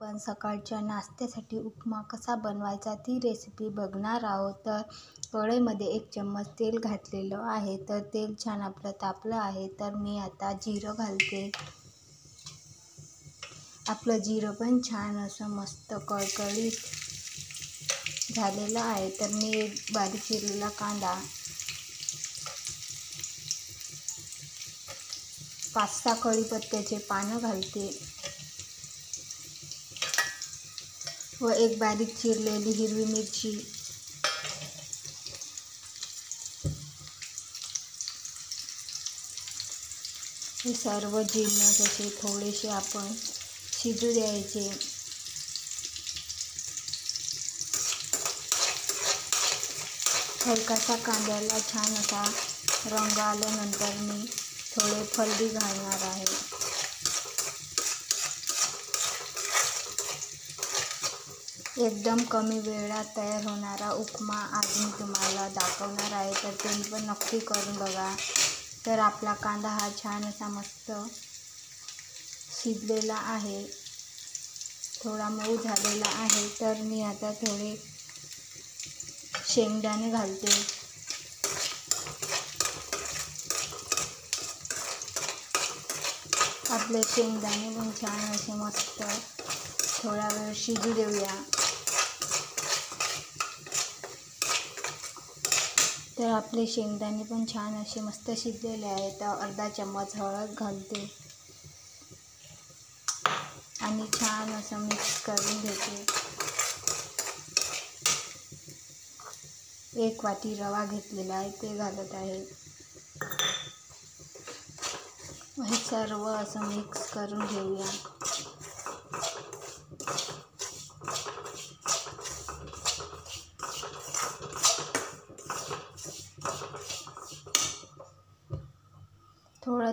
पण सकाळच्या नाश्त्यासाठी उपमा कसा बनवायचा ती रेसिपी बघणार आहोत. तर कढईमध्ये 1 चम्मच तेल घातलेलं आहे. तर तेल छान आपलं तापलं आहे. तर मी आता जिरं घालते. आपलं जिरं पण छान असं मस्त कळकळीत झालेलं आहे. तर मी एक बारीक चिरलेला कांदा, 5-6 कढीपत्त्याचे पानं घालते व एक बारीक चिरलेली हिरवी मिरची, हे सर्व जिन्नस असे थोडेसे आपण शिजू द्यायचे. हलकासा कांद्याला छान असा रंग आल्यानंतर मी थोडे फलदी घालणार आहे. एकदम कमी वेळात तयार होणारा उपमा आज मी तुम्हाला दाखवणार आहे. तर तुम्ही पण नक्की करून बघा. तर आपला कांदा हा छान असा मस्त शिजलेला आहे, थोडा मऊ झालेला आहे. तर मी आता थोडे शेंगदाणे घालते. आपले शेंगदाणे पण छान असे मस्त थोडा वेळ शिजू देऊया. तर आपले शेंगदाणे पण छान असे मस्त शिजलेले आहेत. तर अर्धा चम्मच हळद घालते आणि छान असं मिक्स करून घेते. 1 वाटी रवा घेतलेला आहे ते घालत आहे. हे सर्व असं मिक्स करून घेऊया.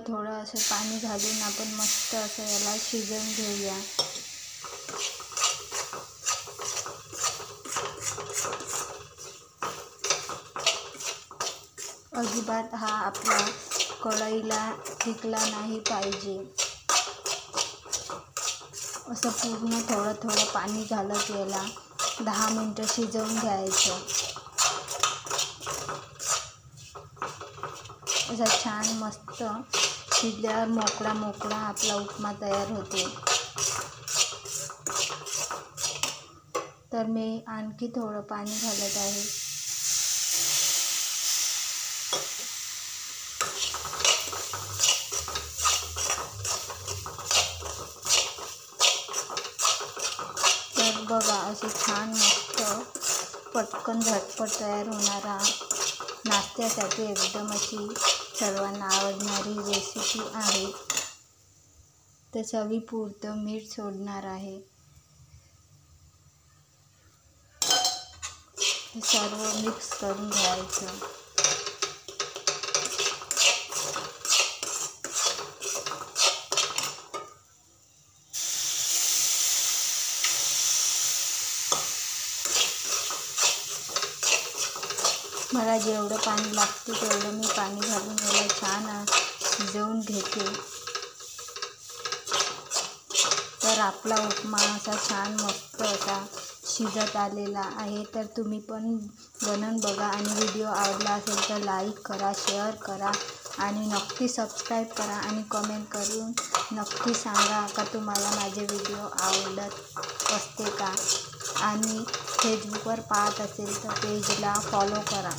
थोडं असं पाणी घालून आपण मस्त असं याला शिजवून घेऊया. अजिबात हा आपला कढईला टिकला नाही पाहिजे. असं पूर्ण थोडं पाणी घालत याला 10 मिनटं शिजवून घ्यायचं. असा छान मस्त शिजल्यावर मोकळा आपला उपमा तयार होते. तर मी आणखी थोडं पाणी घालत आहे. तर बघा असे छान मस्त पटकन झटपट तयार होणारा नाश्त्यासाठी एकदम अशी सर्वांना आवडणारी रेसिपी आहे. तर चवीपुरतं मीठ सोडणार आहे. हे सर्व मिक्स करून घ्यायचं. मला जेवढं पाणी लागतं तेवढं मी पाणी घालून याला छान शिजवून घेते. तर आपला उपमा असा छान मस्त असा शिजत आलेला आहे. तर तुम्ही पण बनवून बघा आणि व्हिडिओ आवडला असेल तर लाईक करा, शेअर करा आणि नक्की सबस्क्राईब करा आणि कमेंट करून नक्की सांगा का तुम्हाला माझे व्हिडिओ आवडत असते का. आणि फेसबुकवर पाहत असेल तर पेजला फॉलो करा.